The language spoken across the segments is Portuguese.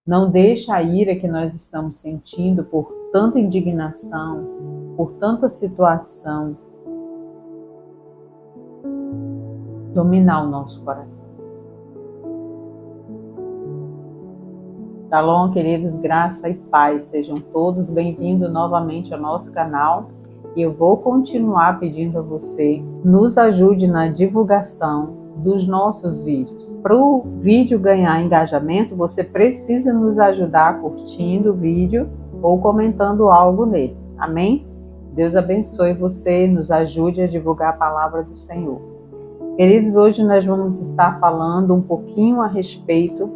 Não deixa a ira que nós estamos sentindo por tanta indignação, por tanta situação, dominar o nosso coração. Shalom, queridos, graça e paz. Sejam todos bem-vindos novamente ao nosso canal. E eu vou continuar pedindo a você, nos ajude na divulgação dos nossos vídeos. Para o vídeo ganhar engajamento, você precisa nos ajudar curtindo o vídeo ou comentando algo nele. Amém? Deus abençoe você, nos ajude a divulgar a palavra do Senhor. Queridos, hoje nós vamos estar falando um pouquinho a respeito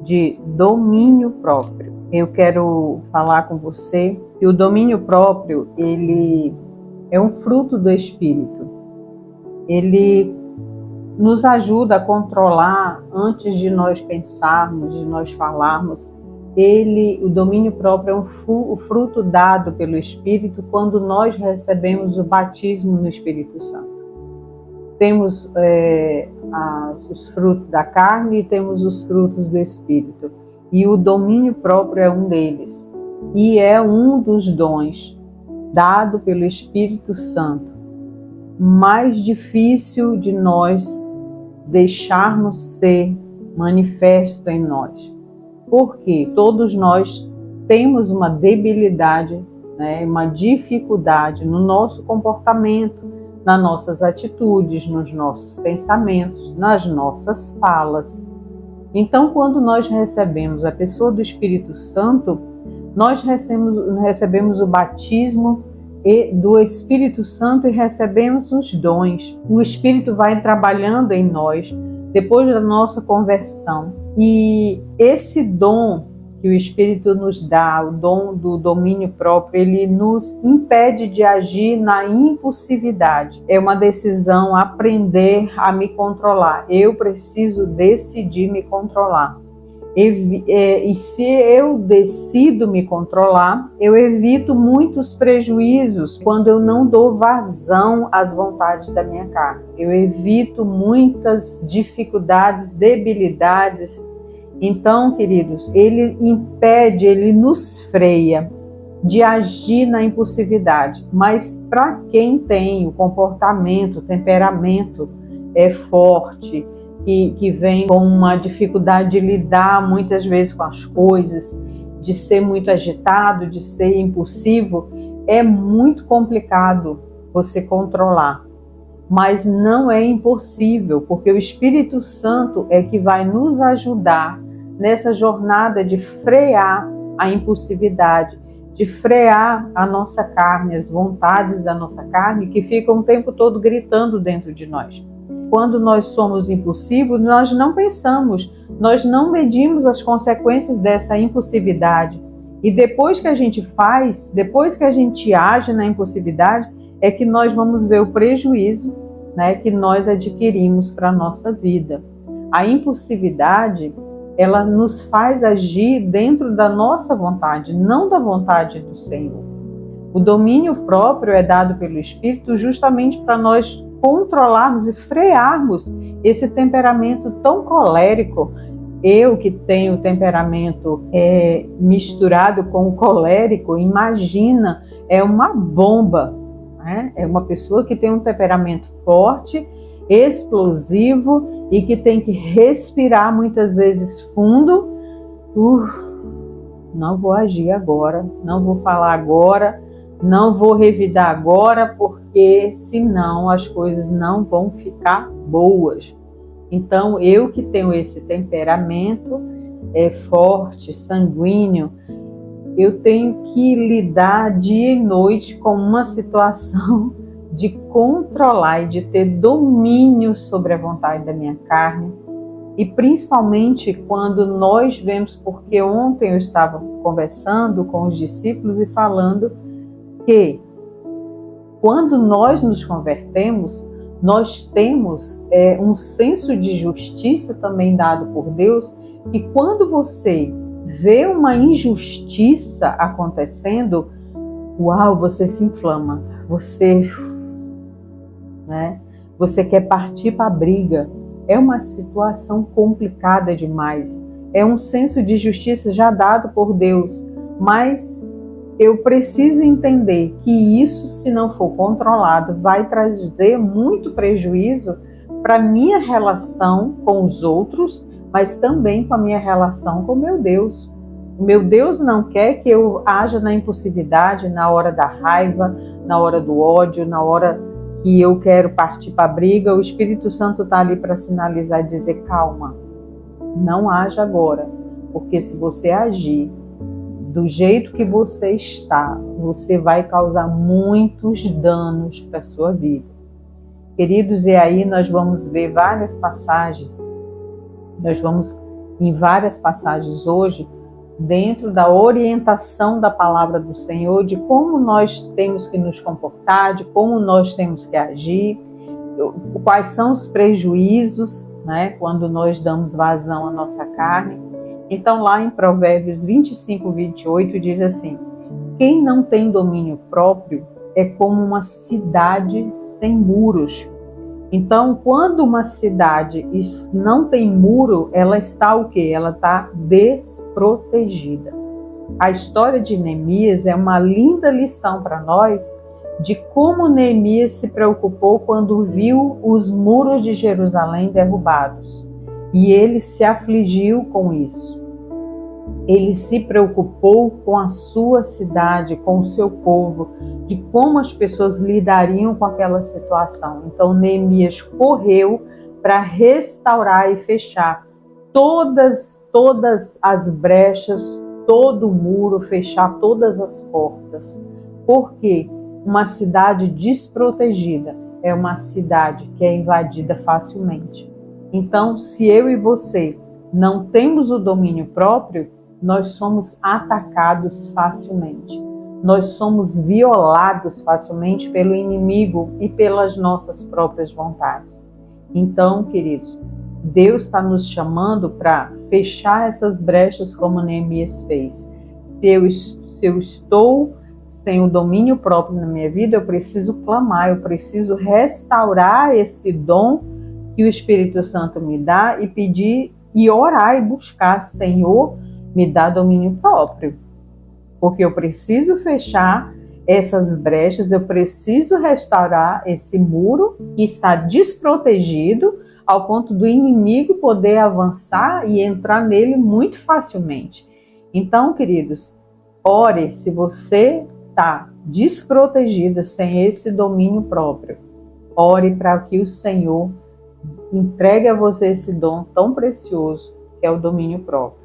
de domínio próprio. Eu quero falar com você que o domínio próprio, ele é um fruto do Espírito. Ele nos ajuda a controlar antes de nós pensarmos, de nós falarmos. O domínio próprio é o fruto dado pelo Espírito quando nós recebemos o batismo no Espírito Santo. Temos os frutos da carne e temos os frutos do Espírito. E o domínio próprio é um deles. E é um dos dons dado pelo Espírito Santo. Mais difícil de nós deixarmos ser manifesto em nós. Porque todos nós temos uma debilidade, uma dificuldade no nosso comportamento, nas nossas atitudes, nos nossos pensamentos, nas nossas falas. Então, quando nós recebemos a pessoa do Espírito Santo, nós recebemos o batismo do Espírito Santo e recebemos os dons. O Espírito vai trabalhando em nós depois da nossa conversão. E esse dom que o Espírito nos dá, o dom do domínio próprio, ele nos impede de agir na impulsividade. É uma decisão aprender a me controlar. Eu preciso decidir me controlar. E se eu decido me controlar, eu evito muitos prejuízos quando eu não dou vazão às vontades da minha carne. Eu evito muitas dificuldades, debilidades. Então, queridos, ele impede, ele nos freia de agir na impulsividade. Mas para quem tem o comportamento, o temperamento forte, que vem com uma dificuldade de lidar muitas vezes com as coisas, de ser muito agitado, de ser impulsivo, é muito complicado você controlar. Mas não é impossível, porque o Espírito Santo é que vai nos ajudar nessa jornada de frear a impulsividade, de frear a nossa carne, as vontades da nossa carne que ficam o tempo todo gritando dentro de nós. Quando nós somos impulsivos, nós não pensamos, nós não medimos as consequências dessa impulsividade. E depois que a gente faz, depois que a gente age na impulsividade, é que nós vamos ver o prejuízo, que nós adquirimos para a nossa vida. A impulsividade, ela nos faz agir dentro da nossa vontade, não da vontade do Senhor. O domínio próprio é dado pelo Espírito justamente para nós controlarmos e frearmos esse temperamento tão colérico. Eu que tenho o temperamento misturado com o colérico, imagina, é uma bomba. É uma pessoa que tem um temperamento forte, explosivo e que tem que respirar muitas vezes fundo. Não vou agir agora, não vou falar agora, não vou revidar agora, porque senão as coisas não vão ficar boas. Então, eu que tenho esse temperamento forte, sanguíneo, eu tenho que lidar dia e noite com uma situação de controlar e de ter domínio sobre a vontade da minha carne. E principalmente quando nós vemos, porque ontem eu estava conversando com os discípulos e falando que quando nós nos convertemos, nós temos um senso de justiça também dado por Deus, e quando você vê uma injustiça acontecendo, você se inflama, você quer partir para a briga. É uma situação complicada demais. é um senso de justiça já dado por Deus, mas eu preciso entender que isso, se não for controlado, vai trazer muito prejuízo para a minha relação com os outros, mas também com a minha relação com o meu Deus. O meu Deus não quer que eu haja na impulsividade, na hora da raiva, na hora do ódio, na hora que eu quero partir para a briga. O Espírito Santo está ali para sinalizar e dizer: calma, não haja agora, porque se você agir do jeito que você está, você vai causar muitos danos para a sua vida. Queridos, e aí nós vamos ver várias passagens, nós vamos em várias passagens hoje, dentro da orientação da palavra do Senhor, de como nós temos que nos comportar, de como nós temos que agir, quais são os prejuízos, né, quando nós damos vazão à nossa carne. Então, lá em Provérbios 25, 28, diz assim: quem não tem domínio próprio é como uma cidade sem muros. Então, quando uma cidade não tem muro, ela está o quê? Ela está desprotegida. A história de Neemias é uma linda lição para nós de como Neemias se preocupou quando viu os muros de Jerusalém derrubados. E ele se afligiu com isso. Ele se preocupou com a sua cidade, com o seu povo, de como as pessoas lidariam com aquela situação. Então, Neemias correu para restaurar e fechar todas as brechas, todo o muro, fechar todas as portas. Porque uma cidade desprotegida é uma cidade que é invadida facilmente. Então, se eu e você não temos o domínio próprio, nós somos atacados facilmente. Nós somos violados facilmente pelo inimigo e pelas nossas próprias vontades. Então, queridos, Deus está nos chamando para fechar essas brechas como Neemias fez. Se eu estou sem o domínio próprio na minha vida, eu preciso clamar, eu preciso restaurar esse dom que o Espírito Santo me dá e pedir e orar e buscar: Senhor, me dá domínio próprio, porque eu preciso fechar essas brechas, eu preciso restaurar esse muro que está desprotegido ao ponto do inimigo poder avançar e entrar nele muito facilmente. Então, queridos, ore se você está desprotegida, sem esse domínio próprio. Ore para que o Senhor entregue a você esse dom tão precioso que é o domínio próprio.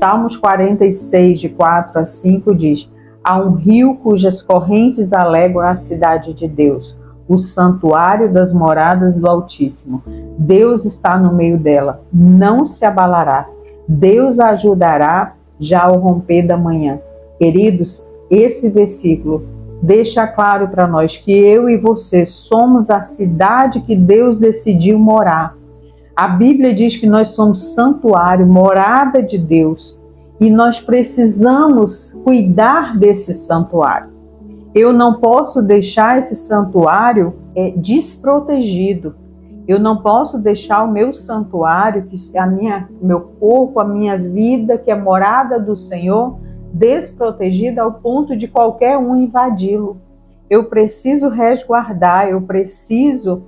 Salmos 46, de 4 a 5 diz: há um rio cujas correntes alegram a cidade de Deus, o santuário das moradas do Altíssimo. Deus está no meio dela, não se abalará. Deus a ajudará já ao romper da manhã. Queridos, esse versículo deixa claro para nós que eu e você somos a cidade que Deus decidiu morar. A Bíblia diz que nós somos santuário, morada de Deus, e nós precisamos cuidar desse santuário. Eu não posso deixar esse santuário desprotegido. Eu não posso deixar o meu santuário, meu corpo, a minha vida, que é morada do Senhor, desprotegida ao ponto de qualquer um invadi-lo. Eu preciso resguardar, eu preciso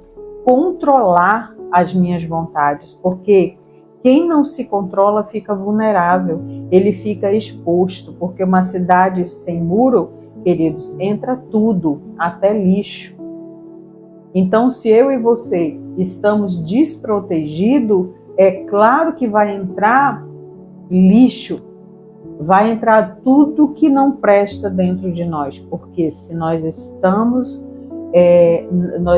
controlar as minhas vontades, porque quem não se controla fica vulnerável, ele fica exposto, porque uma cidade sem muro, queridos, entra tudo, até lixo. Então, se eu e você estamos desprotegidos, é claro que vai entrar lixo, vai entrar tudo que não presta dentro de nós, porque se nós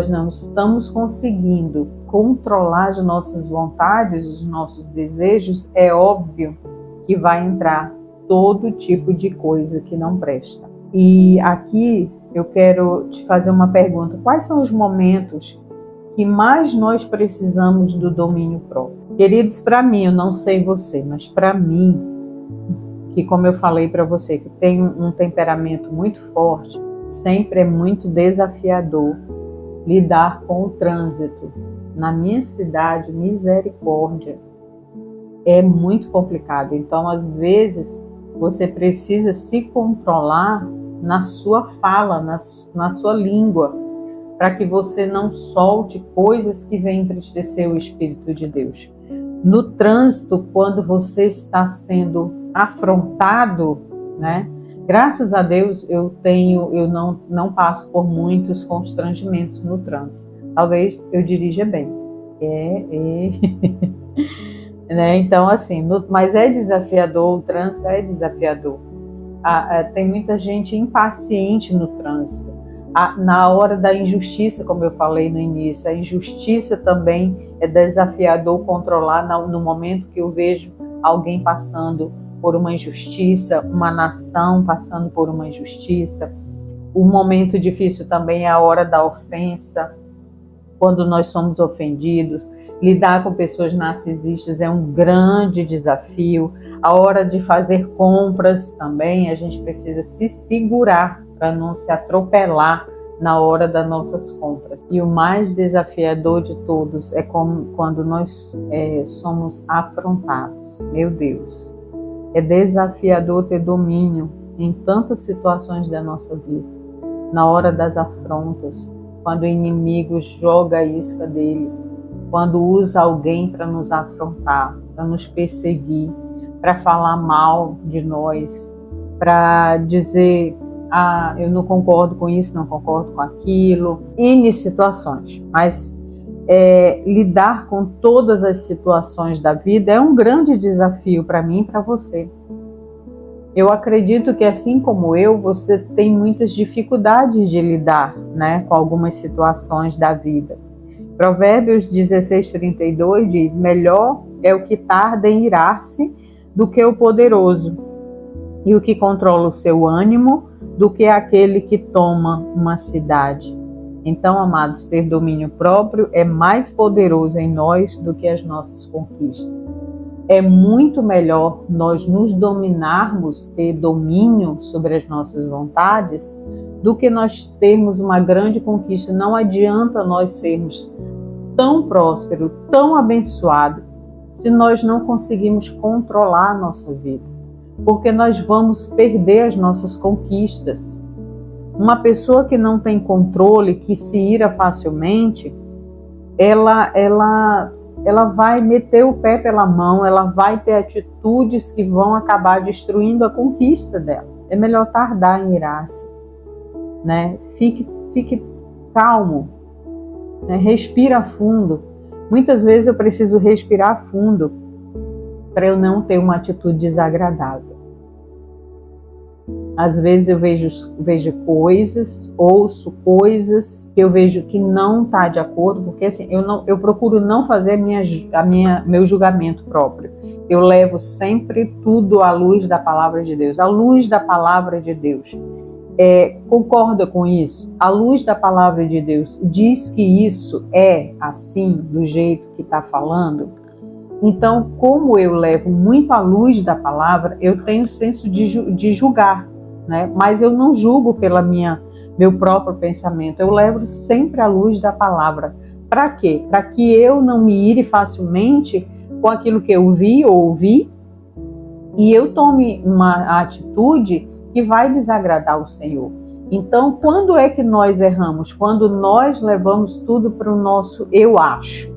não estamos conseguindo controlar as nossas vontades, os nossos desejos, é óbvio que vai entrar todo tipo de coisa que não presta. E aqui eu quero te fazer uma pergunta: quais são os momentos que mais nós precisamos do domínio próprio? Queridos, para mim, eu não sei você, mas para mim, que como eu falei para você, que tem um temperamento muito forte, sempre é muito desafiador lidar com o trânsito. Na minha cidade, misericórdia. é muito complicado. Então, às vezes, você precisa se controlar na sua fala, na sua língua, para que você não solte coisas que vêm entristecer o Espírito de Deus. No trânsito, quando você está sendo afrontado, né? Graças a Deus eu não passo por muitos constrangimentos no trânsito. Talvez eu dirija bem. Né? Então, assim, mas é desafiador, o trânsito é desafiador. Tem muita gente impaciente no trânsito. Na hora da injustiça, como eu falei no início, a injustiça também é desafiador controlar no momento que eu vejo alguém passando por uma injustiça, uma nação passando por uma injustiça. O momento difícil também é a hora da ofensa, quando nós somos ofendidos. Lidar com pessoas narcisistas é um grande desafio. A hora de fazer compras também, a gente precisa se segurar para não se atropelar na hora das nossas compras. E o mais desafiador de todos é quando nós somos afrontados. Meu Deus, é desafiador ter domínio em tantas situações da nossa vida. Na hora das afrontas, quando o inimigo joga a isca dele, quando usa alguém para nos afrontar, para nos perseguir, para falar mal de nós, para dizer, eu não concordo com isso, não concordo com aquilo, N situações. Mas lidar com todas as situações da vida é um grande desafio para mim e para você. Eu acredito que, assim como eu, você tem muitas dificuldades de lidar, né, com algumas situações da vida. Provérbios 16:32 diz: melhor é o que tarda em irar-se do que o poderoso, e o que controla o seu ânimo do que aquele que toma uma cidade. Então, amados, ter domínio próprio é mais poderoso em nós do que as nossas conquistas. É muito melhor nós nos dominarmos, ter domínio sobre as nossas vontades, do que nós termos uma grande conquista. Não adianta nós sermos tão prósperos, tão abençoados, se nós não conseguimos controlar a nossa vida, porque nós vamos perder as nossas conquistas. Uma pessoa que não tem controle, que se ira facilmente, ela vai meter o pé pela mão, ela vai ter atitudes que vão acabar destruindo a conquista dela. É melhor tardar em irar-se, né? Fique calmo, né? Respira fundo. Muitas vezes eu preciso respirar fundo para eu não ter uma atitude desagradável. Às vezes eu vejo coisas, ouço coisas que eu vejo que não está de acordo, porque assim, eu procuro não fazer meu julgamento próprio. Eu levo sempre tudo à luz da palavra de Deus. À luz da palavra de Deus. Concorda com isso? A luz da palavra de Deus diz que isso é assim, do jeito que está falando? Então, como eu levo muito à luz da palavra, eu tenho senso de julgar, né? Mas eu não julgo meu próprio pensamento, eu levo sempre à luz da palavra. Para quê? Para que eu não me ire facilmente com aquilo que eu vi ou ouvi e eu tome uma atitude que vai desagradar o Senhor. Então, quando é que nós erramos? Quando nós levamos tudo para o nosso eu acho,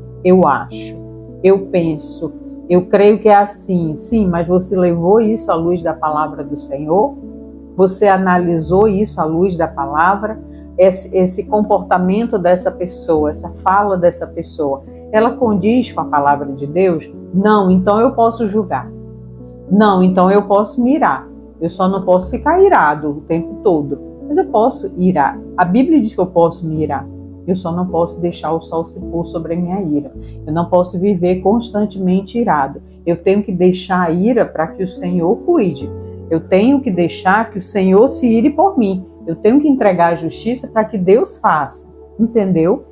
eu penso, eu creio que é assim. Sim, mas você levou isso à luz da palavra do Senhor? Você analisou isso à luz da palavra? Esse comportamento dessa pessoa, essa fala dessa pessoa, ela condiz com a palavra de Deus? Não, então eu posso julgar. Não, então eu posso me irar. Eu só não posso ficar irado o tempo todo. Mas eu posso irar. A Bíblia diz que eu posso me irar. Eu só não posso deixar o sol se pôr sobre a minha ira. Eu não posso viver constantemente irado. Eu tenho que deixar a ira para que o Senhor cuide. Eu tenho que deixar que o Senhor se ire por mim. Eu tenho que entregar a justiça para que Deus faça. Entendeu?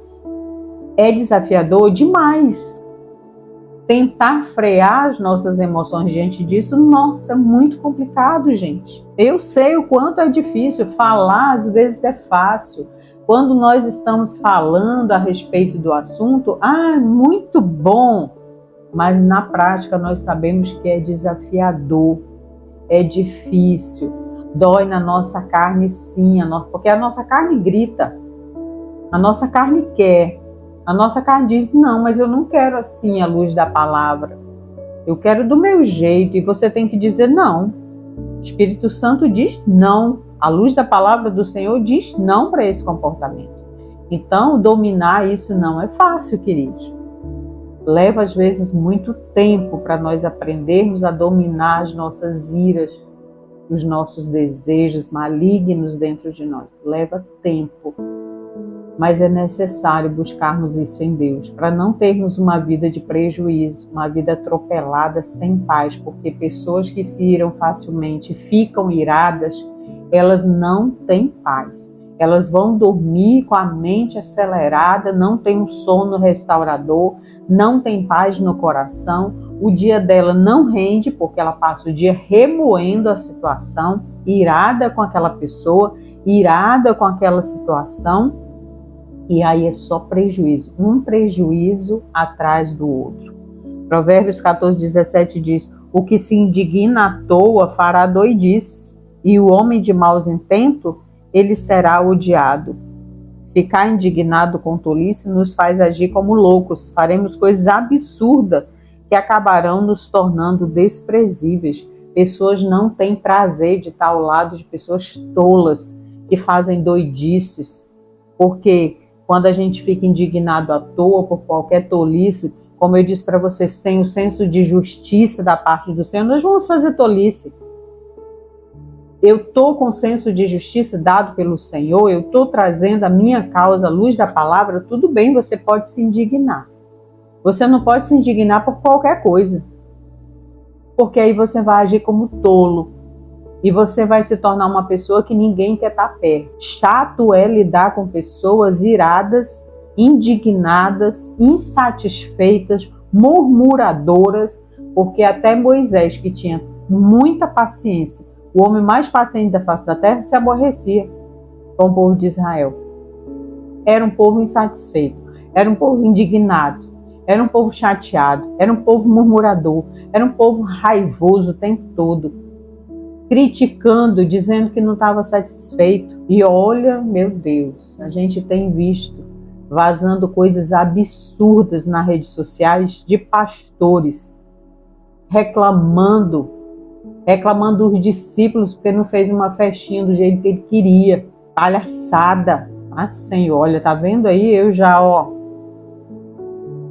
É desafiador demais. Tentar frear as nossas emoções diante disso, nossa, é muito complicado, gente. Eu sei o quanto é difícil. Falar, às vezes, é fácil. Quando nós estamos falando a respeito do assunto, muito bom. mas na prática nós sabemos que é desafiador, é difícil, dói na nossa carne sim, porque a nossa carne grita, a nossa carne quer, a nossa carne diz, não, mas eu não quero assim a luz da palavra, eu quero do meu jeito, e você tem que dizer não. O Espírito Santo diz não, a luz da palavra do Senhor diz não para esse comportamento. Então, dominar isso não é fácil, queridos. Leva às vezes muito tempo para nós aprendermos a dominar as nossas iras, os nossos desejos malignos dentro de nós. Leva tempo, mas é necessário buscarmos isso em Deus, para não termos uma vida de prejuízo, uma vida atropelada, sem paz, porque pessoas que se iram facilmente, ficam iradas, elas não têm paz. Elas vão dormir com a mente acelerada, não tem um sono restaurador, não tem paz no coração, o dia dela não rende, porque ela passa o dia remoendo a situação, irada com aquela pessoa, irada com aquela situação, e aí é só prejuízo, um prejuízo atrás do outro. Provérbios 14:17 diz, o que se indigna à toa fará doidices, e o homem de maus intentos, ele será odiado. Ficar indignado com tolice nos faz agir como loucos, faremos coisas absurdas que acabarão nos tornando desprezíveis. Pessoas não têm prazer de estar ao lado de pessoas tolas, que fazem doidices, porque quando a gente fica indignado à toa por qualquer tolice, como eu disse para vocês, sem o senso de justiça da parte do Senhor, nós vamos fazer tolice. Eu estou com o senso de justiça dado pelo Senhor, eu estou trazendo a minha causa à luz da palavra, tudo bem, você pode se indignar. Você não pode se indignar por qualquer coisa, porque aí você vai agir como tolo, e você vai se tornar uma pessoa que ninguém quer estar perto. Chato é lidar com pessoas iradas, indignadas, insatisfeitas, murmuradoras, porque até Moisés, que tinha muita paciência, o homem mais paciente da face da terra, se aborrecia com o povo de Israel. Era um povo insatisfeito, era um povo indignado, era um povo chateado, era um povo murmurador, era um povo raivoso o tempo todo, criticando, dizendo que não estava satisfeito. E olha, meu Deus, a gente tem visto vazando coisas absurdas nas redes sociais de pastores reclamando dos discípulos porque não fez uma festinha do jeito que ele queria. Palhaçada. Ah, Senhor, olha, tá vendo aí? Eu já,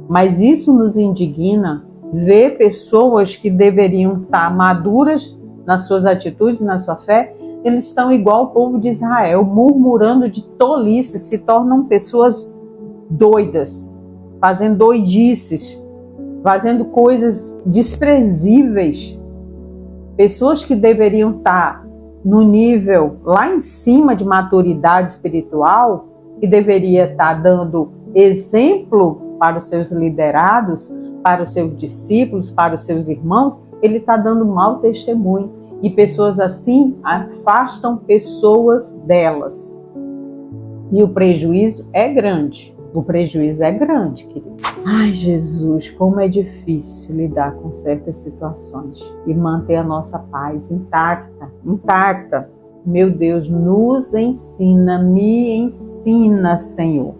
Mas isso nos indigna, ver pessoas que deveriam estar maduras nas suas atitudes, na sua fé, eles estão igual ao povo de Israel, murmurando de tolice, se tornam pessoas doidas, fazendo doidices, fazendo coisas desprezíveis. Pessoas que deveriam estar no nível lá em cima de maturidade espiritual, que deveria estar dando exemplo para os seus liderados, para os seus discípulos, para os seus irmãos, ele está dando mau testemunho. E pessoas assim afastam pessoas delas. E o prejuízo é grande. O prejuízo é grande, querido. Ai, Jesus, como é difícil lidar com certas situações e manter a nossa paz intacta. Meu Deus, nos ensina, me ensina, Senhor.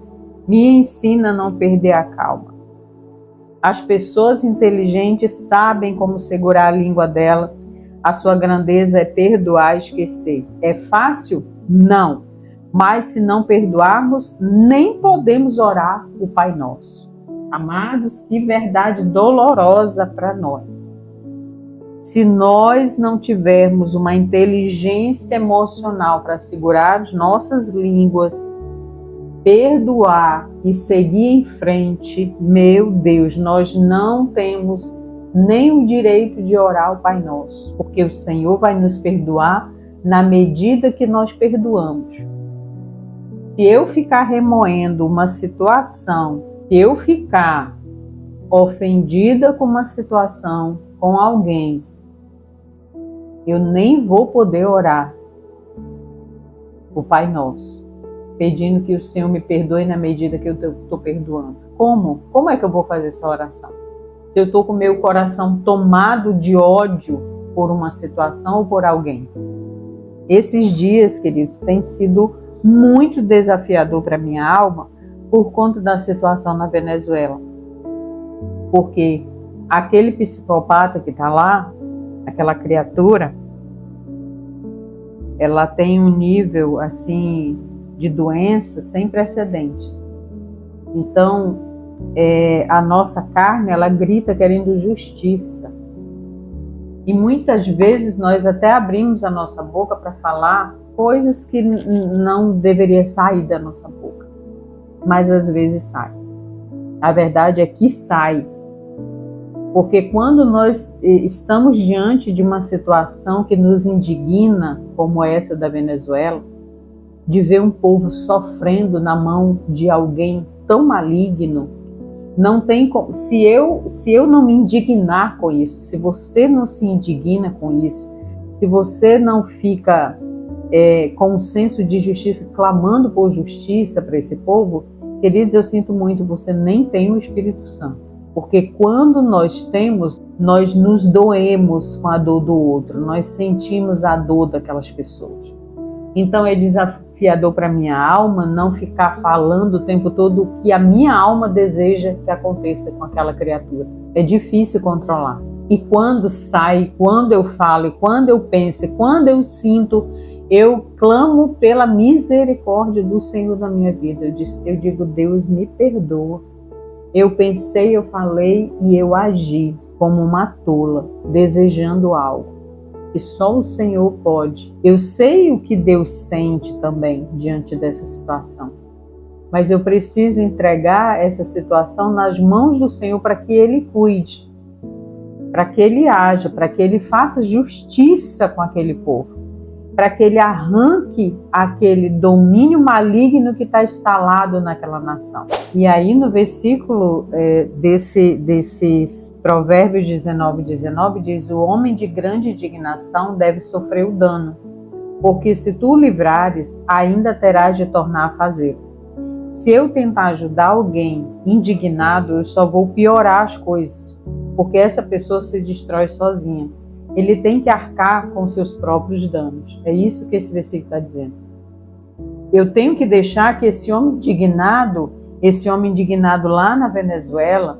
Me ensina a não perder a calma. As pessoas inteligentes sabem como segurar a língua dela. A sua grandeza é perdoar e esquecer. É fácil? Não. Mas se não perdoarmos, nem podemos orar o Pai Nosso. Amados, que verdade dolorosa para nós. Se nós não tivermos uma inteligência emocional para segurar as nossas línguas, perdoar e seguir em frente, meu Deus, nós não temos nem o direito de orar o Pai Nosso, porque o Senhor vai nos perdoar na medida que nós perdoamos. Se eu ficar remoendo uma situação, se eu ficar ofendida com uma situação, com alguém, eu nem vou poder orar o Pai Nosso, pedindo que o Senhor me perdoe na medida que eu estou perdoando. Como? Como é que eu vou fazer essa oração? Se eu estou com meu coração tomado de ódio por uma situação ou por alguém. Esses dias, queridos, têm sido muito desafiador para minha alma por conta da situação na Venezuela. Porque aquele psicopata que está lá, aquela criatura, ela tem um nível assim de doença sem precedentes. Então, a nossa carne, ela grita querendo justiça. E muitas vezes nós até abrimos a nossa boca para falar coisas que não deveriam sair da nossa boca. Mas às vezes sai. A verdade é que sai. Porque quando nós estamos diante de uma situação que nos indigna, como essa da Venezuela, de ver um povo sofrendo na mão de alguém tão maligno, não tem como, se eu não me indignar com isso, se você não se indigna com isso, se você não fica com um senso de justiça, clamando por justiça para esse povo, queridos, eu sinto muito, você nem tem o Espírito Santo. Porque quando nós temos, nós nos doemos com a dor do outro, nós sentimos a dor daquelas pessoas. Então é desafiador para minha alma não ficar falando o tempo todo o que a minha alma deseja que aconteça com aquela criatura. É difícil controlar. E quando sai, quando eu falo, quando eu penso, quando eu sinto, eu clamo pela misericórdia do Senhor na minha vida. Eu digo, Deus, me perdoa. Eu pensei, eu falei e eu agi como uma tola, desejando algo que só o Senhor pode. Eu sei o que Deus sente também diante dessa situação, mas eu preciso entregar essa situação nas mãos do Senhor para que Ele cuide, para que Ele haja, para que Ele faça justiça com aquele povo, para que Ele arranque aquele domínio maligno que está instalado naquela nação. E aí no versículo desses Provérbios 19:19 diz: o homem de grande indignação deve sofrer o dano, porque se tu livrares, ainda terás de tornar a fazer. Se eu tentar ajudar alguém indignado, eu só vou piorar as coisas, porque essa pessoa se destrói sozinha. Ele tem que arcar com seus próprios danos. É isso que esse versículo está dizendo. Eu tenho que deixar que esse homem indignado lá na Venezuela,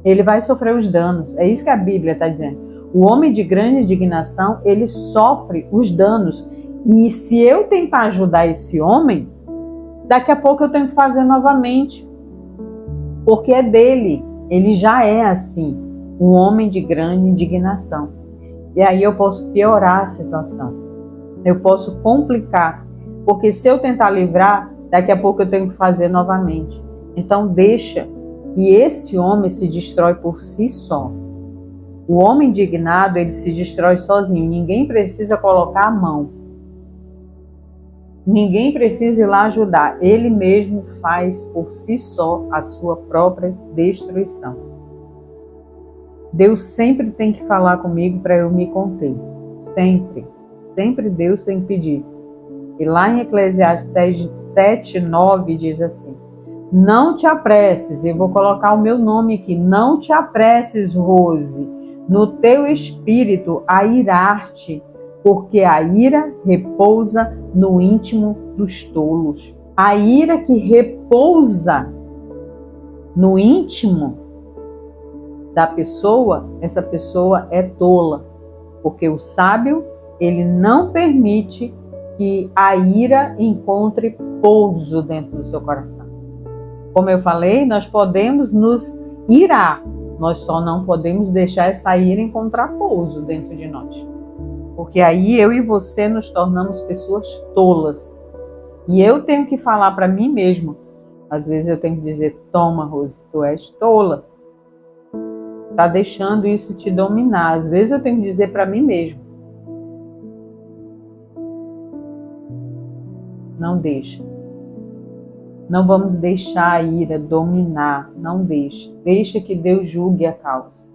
ele vai sofrer os danos. É isso que a Bíblia está dizendo. O homem de grande indignação, ele sofre os danos. E se eu tentar ajudar esse homem, daqui a pouco eu tenho que fazer novamente. Porque é dele. Ele já é assim. Um homem de grande indignação. E aí eu posso piorar a situação. Eu posso complicar. Porque se eu tentar livrar, daqui a pouco eu tenho que fazer novamente. Então deixa que esse homem se destrói por si só. O homem indignado, ele se destrói sozinho. Ninguém precisa colocar a mão. Ninguém precisa ir lá ajudar. Ele mesmo faz por si só a sua própria destruição. Deus sempre tem que falar comigo para eu me conter. Sempre. Sempre Deus tem que pedir. E lá em Eclesiastes 7:9 diz assim: não te apresses, eu vou colocar o meu nome aqui, não te apresses, Rose, no teu espírito a irar-te, porque a ira repousa no íntimo dos tolos. A ira que repousa no íntimo da pessoa, essa pessoa é tola, porque o sábio, ele não permite que a ira encontre pouso dentro do seu coração. Como eu falei, nós podemos nos irar, nós só não podemos deixar essa ira encontrar pouso dentro de nós. Porque aí eu e você nos tornamos pessoas tolas. E eu tenho que falar para mim mesmo. Às vezes eu tenho que dizer: toma, Rose, tu és tola. Está deixando isso te dominar. Às vezes eu tenho que dizer para mim mesmo: não deixa. Não vamos deixar a ira dominar. Não deixa. Deixa que Deus julgue a causa.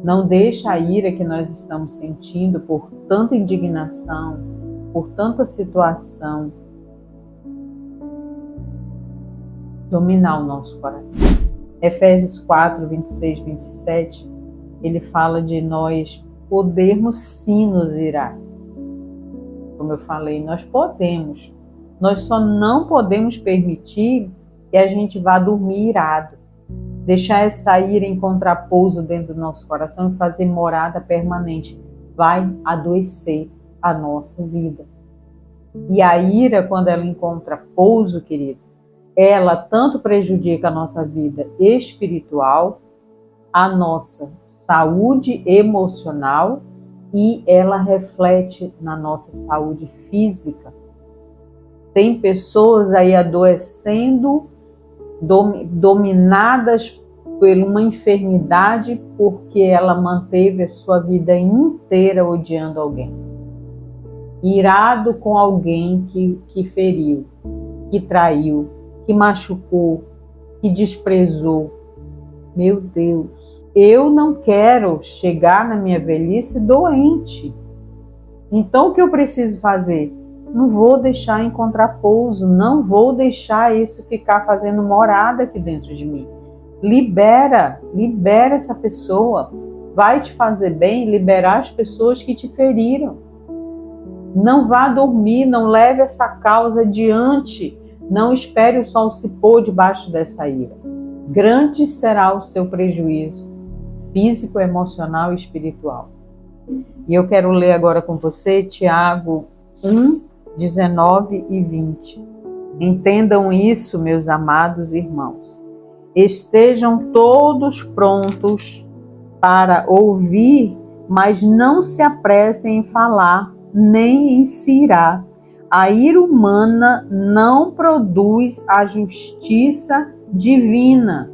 Não deixa a ira que nós estamos sentindo por tanta indignação, por tanta situação, dominar o nosso coração. Efésios 4, 26, 27, ele fala de nós podermos sim nos irar. Como eu falei, nós podemos. Nós só não podemos permitir que a gente vá dormir irado. Deixar essa ira encontrar pouso dentro do nosso coração e fazer morada permanente. Vai adoecer a nossa vida. E a ira, quando ela encontra pouso, querido, ela tanto prejudica a nossa vida espiritual, a nossa saúde emocional e ela reflete na nossa saúde física. Tem pessoas aí adoecendo, dominadas por uma enfermidade porque ela manteve a sua vida inteira odiando alguém. Irado com alguém que feriu, que traiu, que machucou, que desprezou. Meu Deus, eu não quero chegar na minha velhice doente. Então o que eu preciso fazer? Não vou deixar encontrar pouso, não vou deixar isso ficar fazendo morada aqui dentro de mim. Libera essa pessoa. Vai te fazer bem liberar as pessoas que te feriram. Não vá dormir, não leve essa causa adiante. Não espere o sol se pôr debaixo dessa ira. Grande será o seu prejuízo físico, emocional e espiritual. E eu quero ler agora com você Tiago 1, 19 e 20. Entendam isso, meus amados irmãos. Estejam todos prontos para ouvir, mas não se apressem em falar, nem em se irar. A ira humana não produz a justiça divina.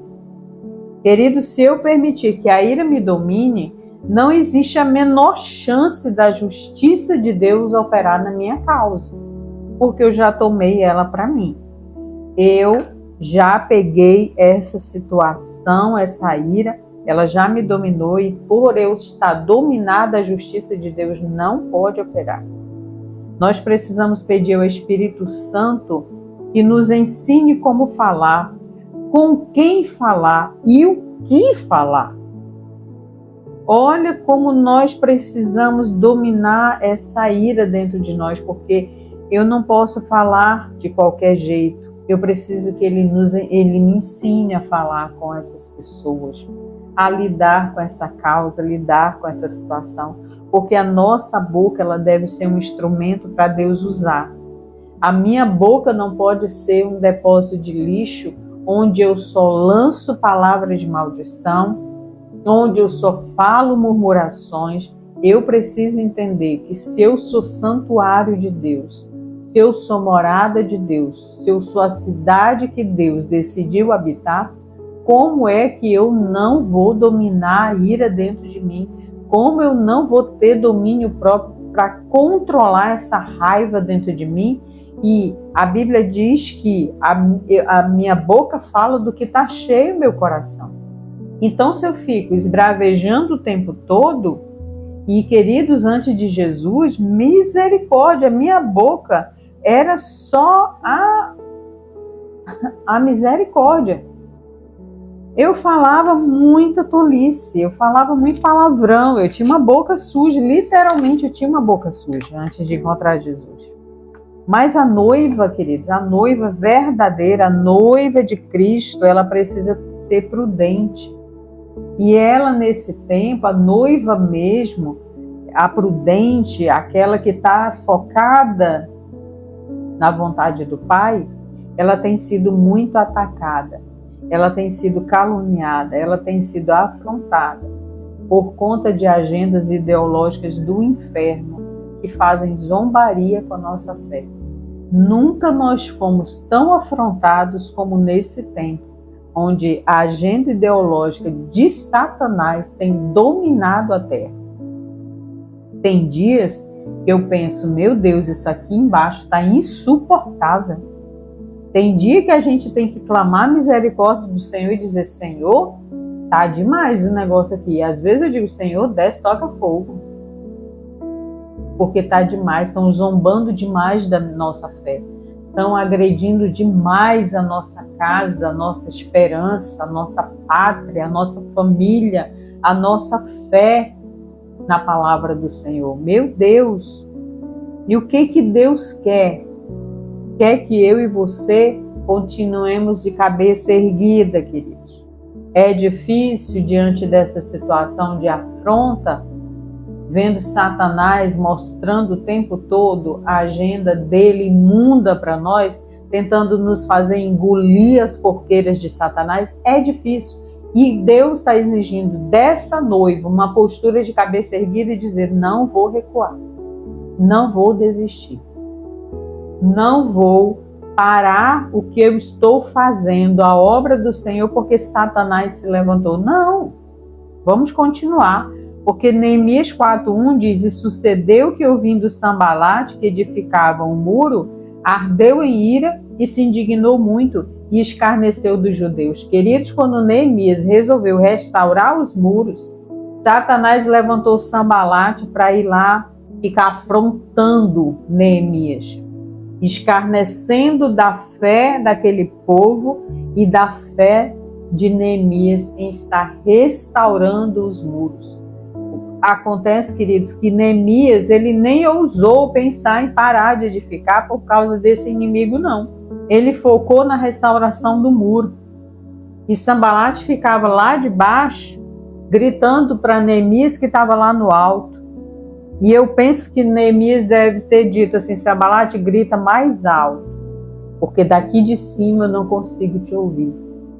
Querido, se eu permitir que a ira me domine, não existe a menor chance da justiça de Deus operar na minha causa, porque eu já tomei ela para mim. Eu já peguei essa situação, essa ira, ela já me dominou e por eu estar dominada, a justiça de Deus não pode operar. Nós precisamos pedir ao Espírito Santo que nos ensine como falar, com quem falar e o que falar. Olha como nós precisamos dominar essa ira dentro de nós, porque eu não posso falar de qualquer jeito. Eu preciso que ele me ensine a falar com essas pessoas, a lidar com essa causa, lidar com essa situação, porque a nossa boca ela deve ser um instrumento para Deus usar. A minha boca não pode ser um depósito de lixo onde eu só lanço palavras de maldição, onde eu só falo murmurações. Eu preciso entender que se eu sou santuário de Deus, se eu sou morada de Deus, se eu sou a cidade que Deus decidiu habitar, como é que eu não vou dominar a ira dentro de mim? Como eu não vou ter domínio próprio para controlar essa raiva dentro de mim? E a Bíblia diz que a minha boca fala do que está cheio meu coração. Então, se eu fico esbravejando o tempo todo, e queridos, antes de Jesus, misericórdia, minha boca era só a misericórdia. Eu falava muita tolice, eu falava muito palavrão, eu tinha uma boca suja, literalmente eu tinha uma boca suja antes de encontrar Jesus. Mas a noiva, queridos, a noiva verdadeira, a noiva de Cristo, ela precisa ser prudente. E ela, nesse tempo, a noiva mesmo, a prudente, aquela que está focada na vontade do Pai, ela tem sido muito atacada, ela tem sido caluniada, ela tem sido afrontada por conta de agendas ideológicas do inferno que fazem zombaria com a nossa fé. Nunca nós fomos tão afrontados como nesse tempo, onde a agenda ideológica de Satanás tem dominado a terra. Tem dias que eu penso, meu Deus, isso aqui embaixo está insuportável. Tem dia que a gente tem que clamar a misericórdia do Senhor e dizer, Senhor, tá demais o negócio aqui. E às vezes eu digo, Senhor, desce, toca fogo. Porque tá demais, estão zombando demais da nossa fé. estão agredindo demais a nossa casa, a nossa esperança, a nossa pátria, a nossa família, a nossa fé na palavra do Senhor. Meu Deus! E o que Deus quer? Quer que eu e você continuemos de cabeça erguida, queridos. É difícil diante dessa situação de afronta, vendo Satanás mostrando o tempo todo a agenda dele imunda para nós, tentando nos fazer engolir as porqueiras de Satanás. É difícil. E Deus está exigindo dessa noiva uma postura de cabeça erguida e dizer: não vou recuar, não vou desistir, não vou parar o que eu estou fazendo, a obra do Senhor, porque Satanás se levantou. Não, vamos continuar. Porque Neemias 4:1 diz: e sucedeu que, ouvindo Sambalate, que edificava um muro, ardeu em ira e se indignou muito e escarneceu dos judeus. Queridos, quando Neemias resolveu restaurar os muros, Satanás levantou Sambalate para ir lá ficar afrontando Neemias, escarnecendo da fé daquele povo e da fé de Neemias em estar restaurando os muros. Acontece, queridos, que Neemias, ele nem ousou pensar em parar de edificar por causa desse inimigo, não. Ele focou na restauração do muro. E Sambalate ficava lá de baixo, gritando para Neemias que estava lá no alto. E eu penso que Neemias deve ter dito assim: Sambalate, grita mais alto, porque daqui de cima eu não consigo te ouvir.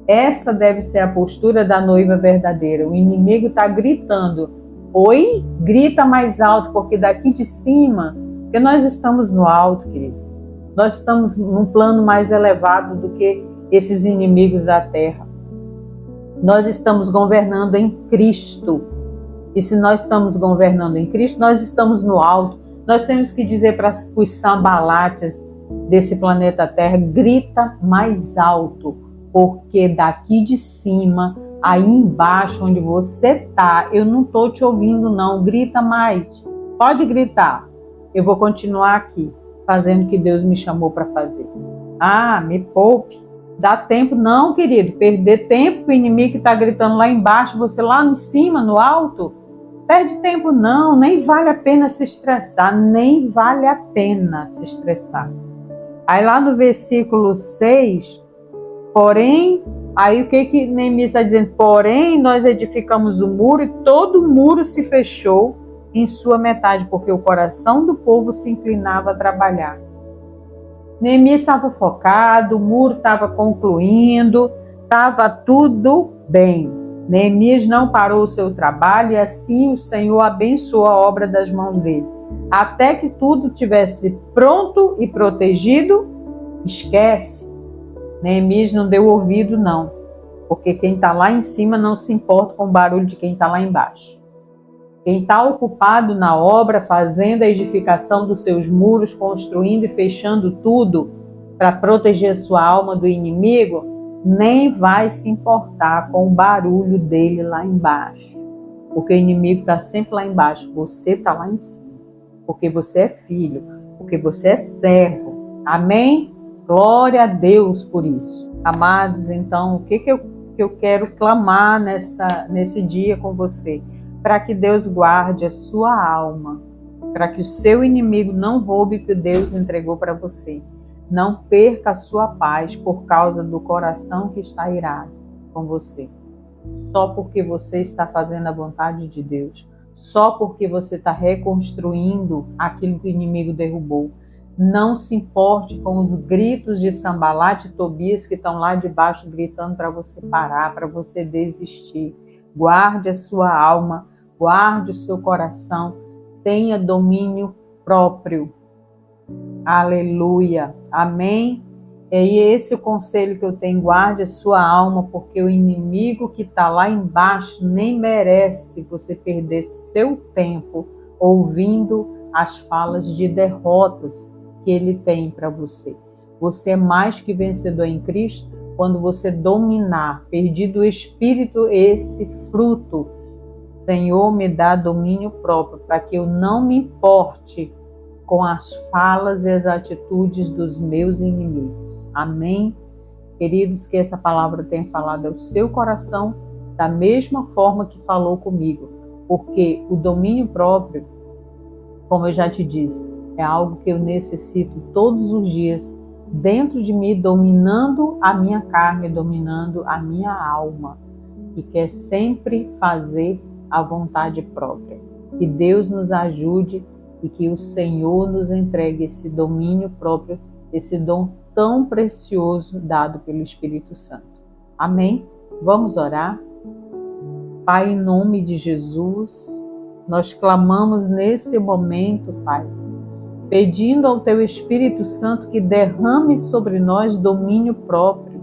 Essa deve ser a postura da noiva verdadeira. O inimigo está gritando: oi, grita mais alto, porque daqui de cima, porque nós estamos no alto, querido. Nós estamos num plano mais elevado do que esses inimigos da terra. Nós estamos governando em Cristo. E se nós estamos governando em Cristo, nós estamos no alto. Nós temos que dizer para os Sambalates desse planeta Terra: grita mais alto, porque daqui de cima, aí embaixo onde você está, eu não estou te ouvindo não, grita mais, pode gritar, eu vou continuar aqui, fazendo o que Deus me chamou para fazer. Ah, me poupe, dá tempo não, querido, perder tempo com o inimigo que está gritando lá embaixo, você lá em cima, no alto, perde tempo não, nem vale a pena se estressar, nem vale a pena se estressar. Aí lá no versículo 6, porém, aí o que Neemias está dizendo? Porém, nós edificamos o muro e todo o muro se fechou em sua metade, porque o coração do povo se inclinava a trabalhar. Neemias estava focado, o muro estava concluindo, estava tudo bem. Neemias não parou o seu trabalho e assim o Senhor abençoou a obra das mãos dele. Até que tudo tivesse pronto e protegido, esquece. Neemias não deu ouvido, não, porque quem está lá em cima não se importa com o barulho de quem está lá embaixo. Quem está ocupado na obra, fazendo a edificação dos seus muros, construindo e fechando tudo para proteger sua alma do inimigo, nem vai se importar com o barulho dele lá embaixo, porque o inimigo está sempre lá embaixo, você está lá em cima, porque você é filho, porque você é servo. Amém? Glória a Deus por isso. Amados, então, o que eu quero clamar nesse dia com você? Para que Deus guarde a sua alma, para que o seu inimigo não roube o que Deus entregou para você. Não perca a sua paz por causa do coração que está irado com você. Só porque você está fazendo a vontade de Deus. Só porque você está reconstruindo aquilo que o inimigo derrubou. Não se importe com os gritos de Sambalate e Tobias que estão lá debaixo gritando para você parar, para você desistir. Guarde a sua alma, guarde o seu coração, tenha domínio próprio. Aleluia. Amém? E esse é o conselho que eu tenho: guarde a sua alma, porque o inimigo que está lá embaixo nem merece você perder seu tempo ouvindo as falas de derrotas que ele tem para você. Você é mais que vencedor em Cristo quando você dominar, perdido o espírito, esse fruto. Senhor, me dá domínio próprio, para que eu não me importe com as falas e as atitudes dos meus inimigos. Amém? Queridos, que essa palavra tenha falado ao seu coração da mesma forma que falou comigo, porque o domínio próprio, como eu já te disse, é algo que eu necessito todos os dias dentro de mim, dominando a minha carne, dominando a minha alma, e quer sempre fazer a vontade própria. Que Deus nos ajude e que o Senhor nos entregue esse domínio próprio, esse dom tão precioso dado pelo Espírito Santo. Amém? Vamos orar? Pai, em nome de Jesus, nós clamamos nesse momento, Pai, pedindo ao Teu Espírito Santo que derrame sobre nós domínio próprio,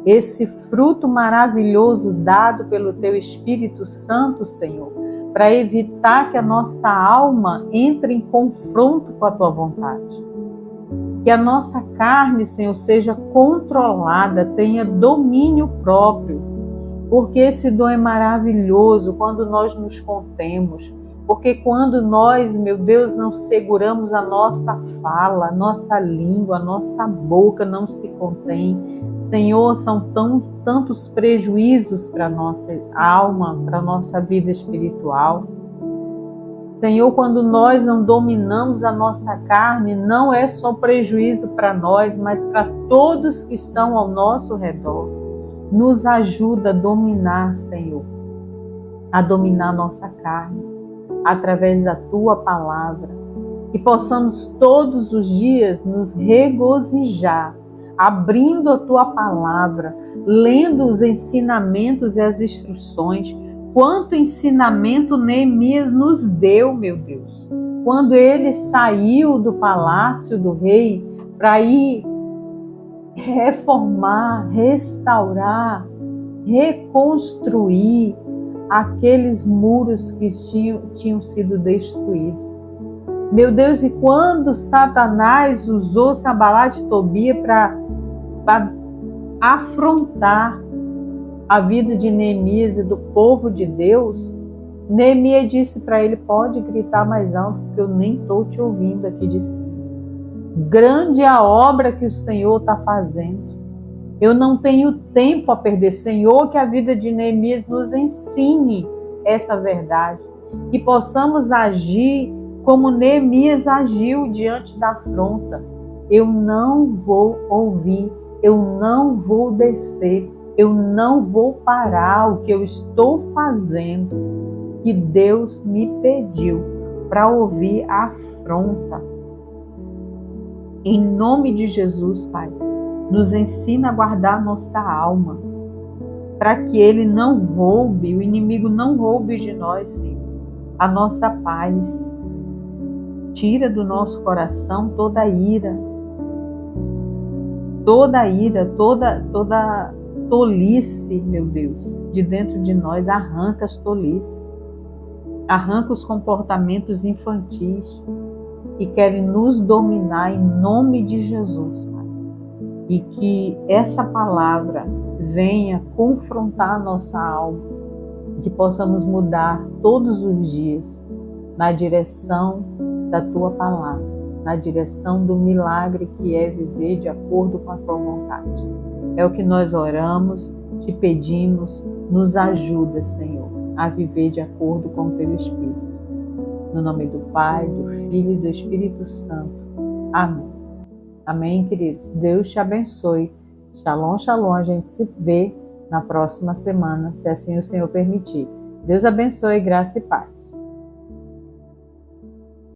esse fruto maravilhoso dado pelo Teu Espírito Santo, Senhor, para evitar que a nossa alma entre em confronto com a Tua vontade. Que a nossa carne, Senhor, seja controlada, tenha domínio próprio, porque esse dom é maravilhoso quando nós nos contemos, porque quando nós, meu Deus, não seguramos a nossa fala, a nossa língua, a nossa boca não se contém, Senhor, são tantos prejuízos para a nossa alma, para a nossa vida espiritual. Senhor, quando nós não dominamos a nossa carne, não é só prejuízo para nós, mas para todos que estão ao nosso redor. Nos ajuda a dominar, Senhor, a dominar a nossa carne, através da Tua palavra. Que possamos todos os dias nos regozijar, abrindo a Tua palavra, lendo os ensinamentos e as instruções. Quanto ensinamento Neemias nos deu, meu Deus, quando ele saiu do palácio do rei para ir reformar, restaurar, reconstruir aqueles muros que tinham sido destruídos. Meu Deus, e quando Satanás usou Sanbalat e Tobia para afrontar a vida de Neemias e do povo de Deus, Neemias disse para ele: pode gritar mais alto, porque eu nem estou te ouvindo aqui de cima. Grande é a obra que o Senhor está fazendo. Eu não tenho tempo a perder. Senhor, que a vida de Neemias nos ensine essa verdade. Que possamos agir como Neemias agiu diante da afronta. Eu não vou ouvir, eu não vou descer, eu não vou parar o que eu estou fazendo, que Deus me pediu para ouvir a afronta. Em nome de Jesus, Pai, nos ensina a guardar nossa alma, para que Ele não roube, o inimigo não roube de nós, Senhor, a nossa paz. Tira do nosso coração toda ira, toda tolice, meu Deus, de dentro de nós. Arranca as tolices, arranca os comportamentos infantis que querem nos dominar, em nome de Jesus, Pai. E que essa palavra venha confrontar a nossa alma, e que possamos mudar todos os dias na direção da Tua palavra, na direção do milagre que é viver de acordo com a Tua vontade. É o que nós oramos, te pedimos, nos ajuda, Senhor, a viver de acordo com o Teu Espírito. No nome do Pai, do Filho e do Espírito Santo. Amém. Amém, queridos. Deus te abençoe. Shalom, shalom. A gente se vê na próxima semana, se assim o Senhor permitir. Deus abençoe, graça e paz.